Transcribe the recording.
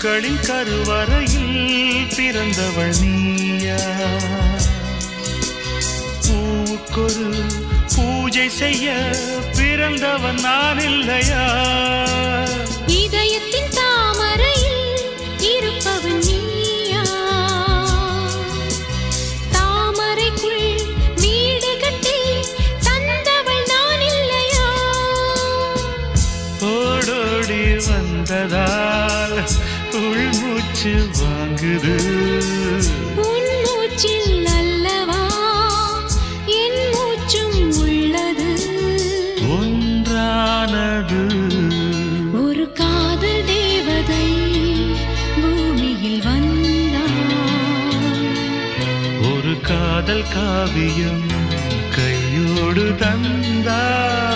பூக்களின் கருவறையில் பிறந்தவள் நீயா? பூவுக்கொரு பூஜை செய்ய பிறந்தவன் நான் இல்லையா? இதயத்தின் தாமரையில் இருப்பவன் நீயா? தாமரைக்குள் வீடு கட்டி தந்தவள் நான் இல்லையா? ஓடோடி வந்ததால் உள்மூச்சு வாங்குது. உன் மூச்சில் அல்லவா என் மூச்சும் உள்ளது. ஒன்றானது ஒரு காதல் தேவதை பூமியில் வந்தாள். ஒரு காதல் காவியம் கையோடு தந்தாள்.